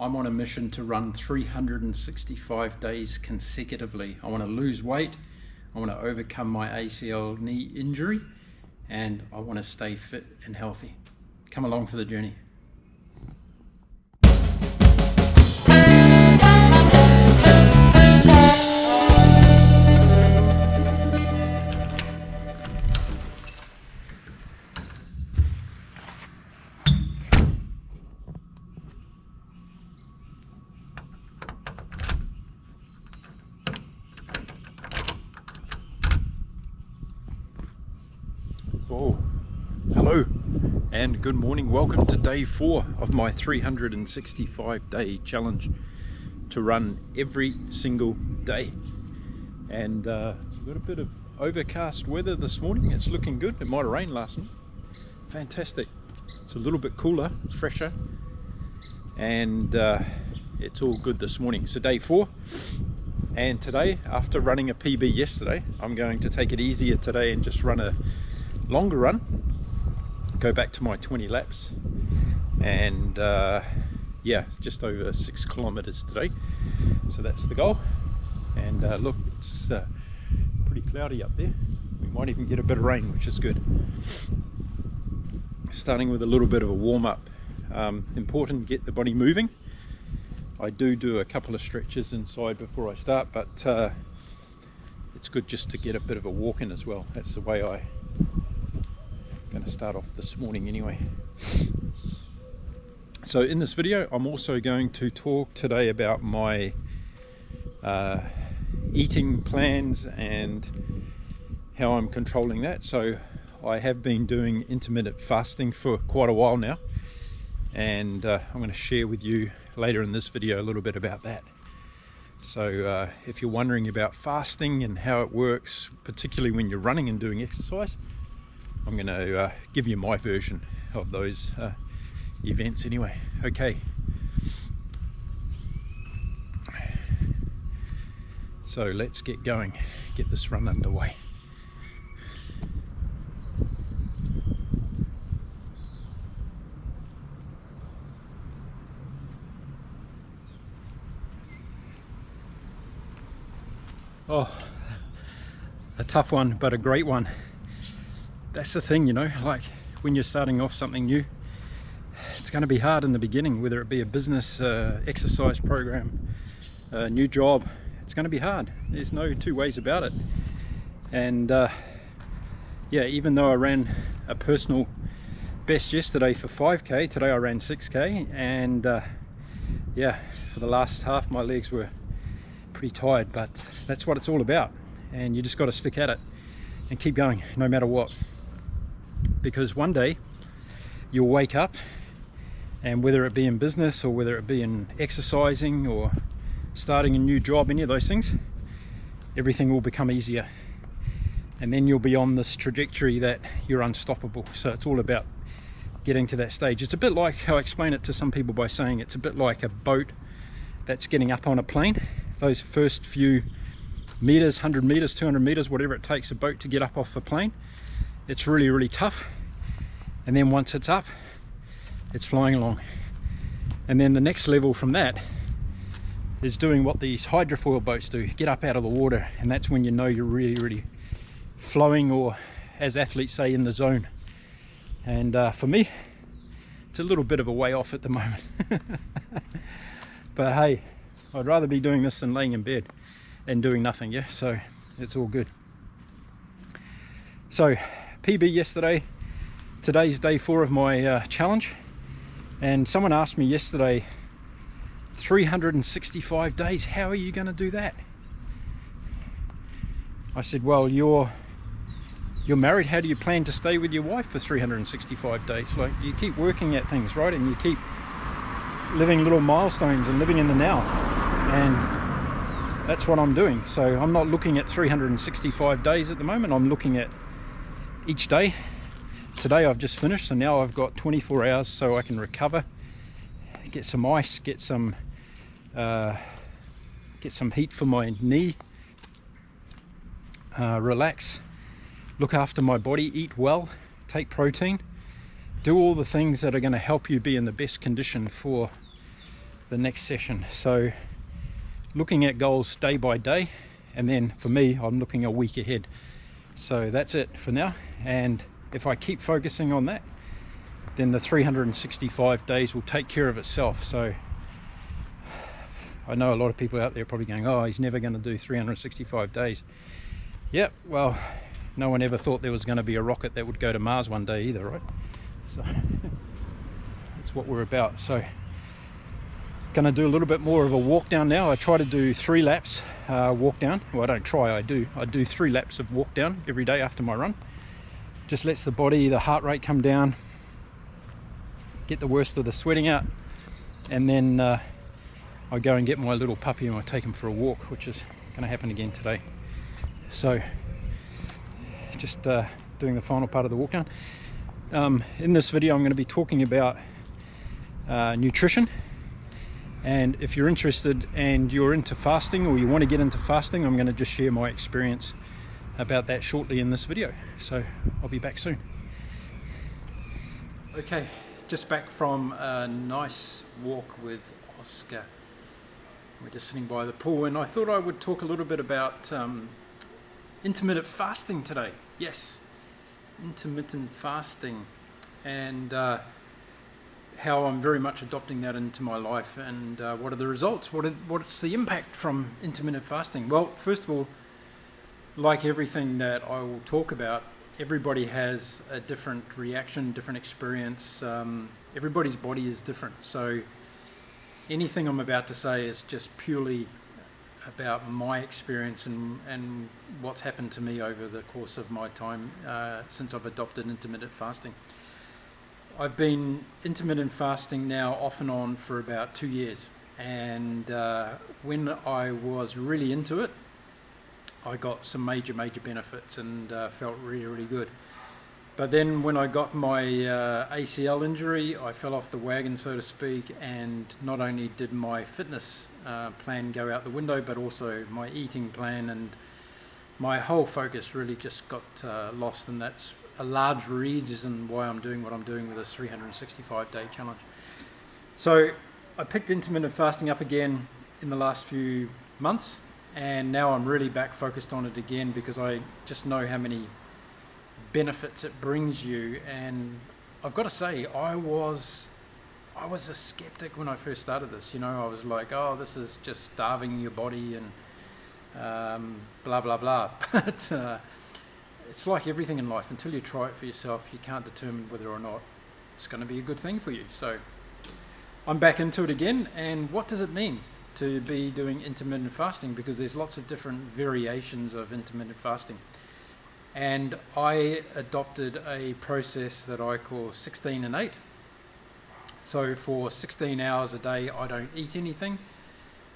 I'm on a mission to run 365 days consecutively. I want to lose weight, I want to overcome my ACL knee injury, and I want to stay fit and healthy. Come along for the journey. Oh, hello and good morning. Welcome to day 4 of my 365 day challenge to run every single day. And we've got a bit of overcast weather this morning. It's looking good. It might have rained last night. Fantastic. It's a little bit cooler, it's fresher, and it's all good this morning. So day 4, and today, after running a PB yesterday, I'm going to take it easier today and just run a longer run, go back to my 20 laps, and yeah, just over 6 kilometers today. So that's the goal. And look, it's pretty cloudy up there. We might even get a bit of rain, which is good. Starting with a little bit of a warm-up. Important to get the body moving. I do a couple of stretches inside before I start, but it's good just to get a bit of a walk in as well. That's the way I'm going to start off this morning anyway. So in this video, I'm also going to talk today about my eating plans and how I'm controlling that. So I have been doing intermittent fasting for quite a while now, and I'm going to share with you later in this video a little bit about that. So if you're wondering about fasting and how it works, particularly when you're running and doing exercise, I'm going to give you my version of those events anyway. Okay. So let's get going, get this run underway. Oh, a tough one, but a great one. That's the thing, you know, like when you're starting off something new, it's going to be hard in the beginning, whether it be a business, exercise program, a new job. It's going to be hard. There's no two ways about it. And yeah, even though I ran a personal best yesterday for 5k, today I ran 6k, and yeah, for the last half my legs were pretty tired, but that's what it's all about. And you just got to stick at it and keep going no matter what, because one day you'll wake up, and whether it be in business or whether it be in exercising or starting a new job, any of those things, everything will become easier, and then you'll be on this trajectory that you're unstoppable. So it's all about getting to that stage. It's a bit like, I explain it to some people by saying it's a bit like a boat that's getting up on a plane. Those first few meters, 100 meters, 200 meters, whatever it takes a boat to get up off a plane, it's really tough. And then once it's up, it's flying along. And then the next level from that is doing what these hydrofoil boats do, get up out of the water, and that's when you know you're really flowing, or as athletes say, in the zone. And for me, it's a little bit of a way off at the moment. But hey, I'd rather be doing this than laying in bed and doing nothing, yeah? So it's all good. So PB yesterday, today's day 4 of my challenge. And someone asked me yesterday, 365 days, how are you going to do that? I said, well, you're married, how do you plan to stay with your wife for 365 days? Like, you keep working at things, right? And you keep living little milestones and living in the now. And that's what I'm doing. So I'm not looking at 365 days at the moment. I'm looking at each day. Today I've just finished, so now I've got 24 hours so I can recover, get some ice, get some heat for my knee, relax, look after my body, eat well, take protein, do all the things that are going to help you be in the best condition for the next session. So looking at goals day by day, and then for me, I'm looking a week ahead. So that's it for now, and if I keep focusing on that, then the 365 days will take care of itself. So I know a lot of people out there probably going, oh, he's never going to do 365 days. Yep, well, no one ever thought there was going to be a rocket that would go to Mars one day either, right? So that's what we're about. So going to do a little bit more of a walk down now. I try to do 3 laps walk down. Well, I don't try, I do 3 laps of walk down every day after my run. Just lets the body, the heart rate come down, get the worst of the sweating out, and then I go and get my little puppy and I take him for a walk, which is going to happen again today. So just doing the final part of the walk down. In this video I'm going to be talking about nutrition, and if you're interested and you're into fasting, or you want to get into fasting, I'm going to just share my experience about that shortly in this video. So I'll be back soon. Okay, just back from a nice walk with Oscar. We're just sitting by the pool, and I thought I would talk a little bit about intermittent fasting today. Yes, intermittent fasting, and how I'm very much adopting that into my life, and what are the results, what's the impact from intermittent fasting. Well, first of all, like everything that I will talk about, everybody has a different reaction, different experience. Everybody's body is different, so anything I'm about to say is just purely about my experience and what's happened to me over the course of my time since I've adopted intermittent fasting. I've been intermittent fasting now off and on for about 2 years, and when I was really into it, I got some major benefits and felt really good. But then when I got my ACL injury, I fell off the wagon, so to speak, and not only did my fitness plan go out the window, but also my eating plan, and my whole focus really just got lost, and that's a large reason why I'm doing what I'm doing with this 365-day challenge. So I picked intermittent fasting up again in the last few months, and now I'm really back focused on it again because I just know how many benefits it brings you. And I've got to say, I was a skeptic when I first started this. You know, I was like, oh, this is just starving your body and blah blah blah. But it's like everything in life, until you try it for yourself, you can't determine whether or not it's going to be a good thing for you. So I'm back into it again. And what does it mean to be doing intermittent fasting? Because there's lots of different variations of intermittent fasting, and I adopted a process that I call 16 and 8. So for 16 hours a day I don't eat anything,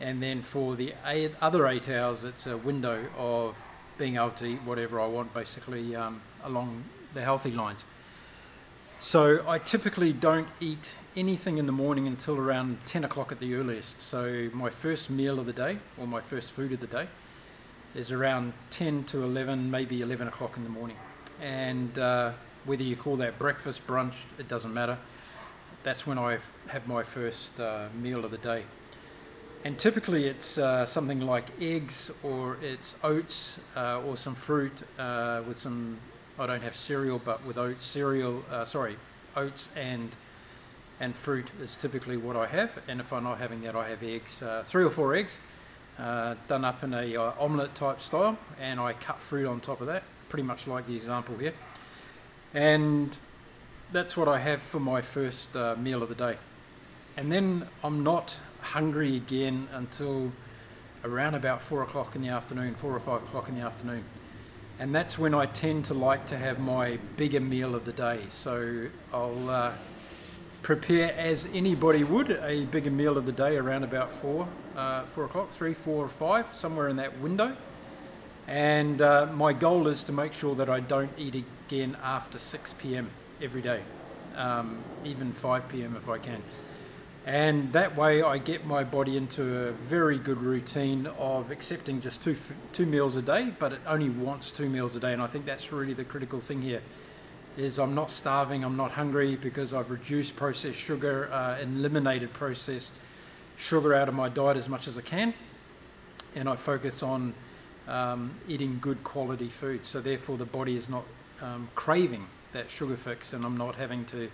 and then for the other 8 hours it's a window of being able to eat whatever I want, basically along the healthy lines. So I typically don't eat anything in the morning until around 10 o'clock at the earliest. So my first meal of the day, or my first food of the day, is around 10 to 11, maybe 11 o'clock in the morning. And whether you call that breakfast, brunch, it doesn't matter. That's when I have my first meal of the day. And typically it's something like eggs, or it's oats, or some fruit with some, I don't have cereal, but with oats, oats and fruit is typically what I have. And if I'm not having that, I have eggs, 3 or 4 eggs, done up in a omelette type style, and I cut fruit on top of that, pretty much like the example here. And that's what I have for my first meal of the day. And then I'm not hungry again until around about 4 o'clock in the afternoon, 4 or 5 o'clock in the afternoon. And that's when I tend to like to have my bigger meal of the day. So I'll prepare, as anybody would, a bigger meal of the day around about 4 o'clock, 3, 4 or 5, somewhere in that window. And my goal is to make sure that I don't eat again after 6 p.m. every day, even 5 p.m. if I can. And that way I get my body into a very good routine of accepting just two meals a day, but it only wants 2 meals a day. And I think that's really the critical thing here, is I'm not starving, I'm not hungry, because I've reduced processed sugar, eliminated processed sugar out of my diet as much as I can, and I focus on eating good quality food, so therefore the body is not craving that sugar fix, and I'm not having to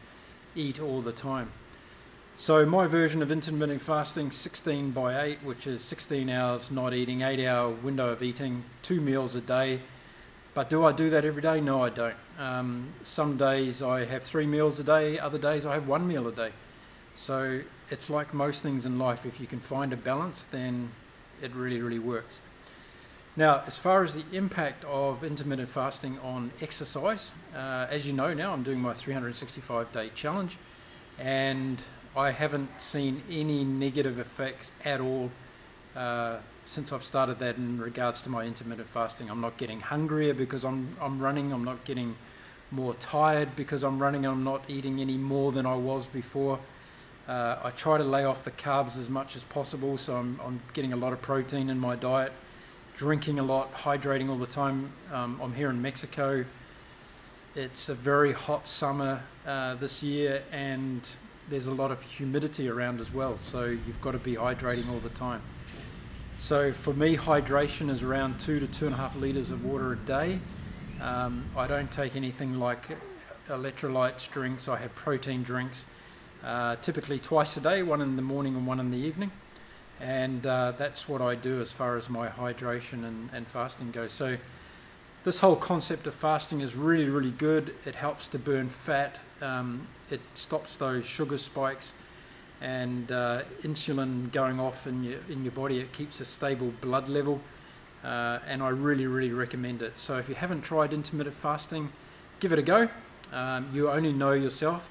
eat all the time. So my version of intermittent fasting, 16/8, which is 16 hours not eating, 8-hour window of eating, 2 meals a day. But do I do that every day? No, I don't. Some days I have 3 meals a day, other days I have 1 meal a day. So it's like most things in life, if you can find a balance, then it really, really works. Now, as far as the impact of intermittent fasting on exercise, as you know now, I'm doing my 365-day challenge, and I haven't seen any negative effects at all since I've started that in regards to my intermittent fasting. I'm not getting hungrier because I'm running. I'm not getting more tired because I'm running. I'm not eating any more than I was before. I try to lay off the carbs as much as possible, so I'm getting a lot of protein in my diet, drinking a lot, hydrating all the time. I'm here in Mexico. It's a very hot summer this year, and there's a lot of humidity around as well, so you've got to be hydrating all the time. So for me, hydration is around 2 to 2.5 litres of water a day. I don't take anything like electrolytes drinks. I have protein drinks, typically twice a day, one in the morning and one in the evening. And that's what I do as far as my hydration and fasting goes. So this whole concept of fasting is really, really good. It helps to burn fat. It stops those sugar spikes and insulin going off in your body. It keeps a stable blood level, and I really, really recommend it. So if you haven't tried intermittent fasting, give it a go. You only know yourself.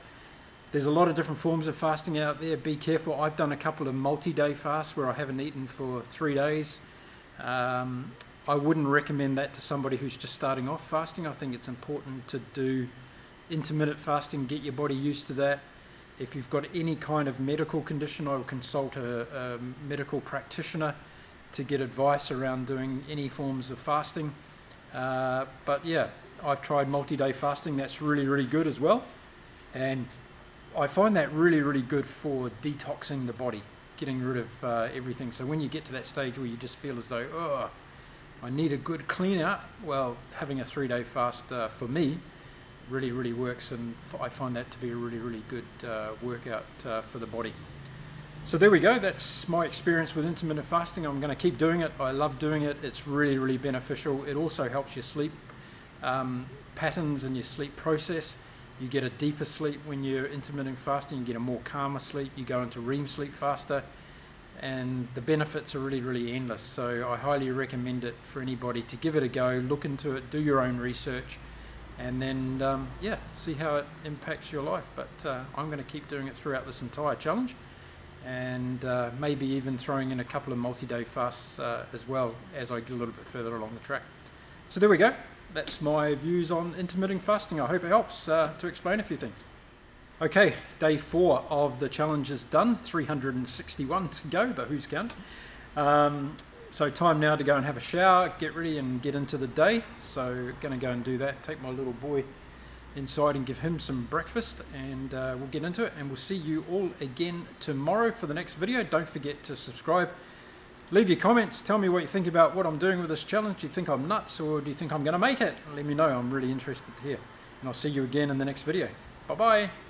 There's a lot of different forms of fasting out there. Be careful. I've done a couple of multi-day fasts where I haven't eaten for 3 days. I wouldn't recommend that to somebody who's just starting off fasting. I think it's important to do intermittent fasting, get your body used to that. If you've got any kind of medical condition, I will consult a medical practitioner to get advice around doing any forms of fasting. But yeah, I've tried multi-day fasting. That's really, really good as well. And I find that really, really good for detoxing the body, getting rid of everything. So when you get to that stage where you just feel as though, oh, I need a good clean out, well, having a 3-day fast for me really, really works, and I find that to be a really, really good workout for the body. So there we go. That's my experience with intermittent fasting. I'm going to keep doing it. I love doing it. It's really, really beneficial. It also helps your sleep patterns and your sleep process. You get a deeper sleep when you're intermittent fasting. You get a more calmer sleep. You go into REM sleep faster, and the benefits are really, really endless. So I highly recommend it for anybody to give it a go, look into it, do your own research, and then yeah, see how it impacts your life. But I'm going to keep doing it throughout this entire challenge, and maybe even throwing in a couple of multi-day fasts as well as I get a little bit further along the track. So there we go. That's my views on intermittent fasting. I hope it helps to explain a few things. Okay, day 4 of the challenge is done. 361 to go, but who's counting? So time now to go and have a shower, get ready and get into the day. So going to go and do that, take my little boy inside and give him some breakfast, and we'll get into it, and we'll see you all again tomorrow for the next video. Don't forget to subscribe. Leave your comments, tell me what you think about what I'm doing with this challenge. Do you think I'm nuts, or do you think I'm going to make it? Let me know, I'm really interested to hear. And I'll see you again in the next video. Bye-bye.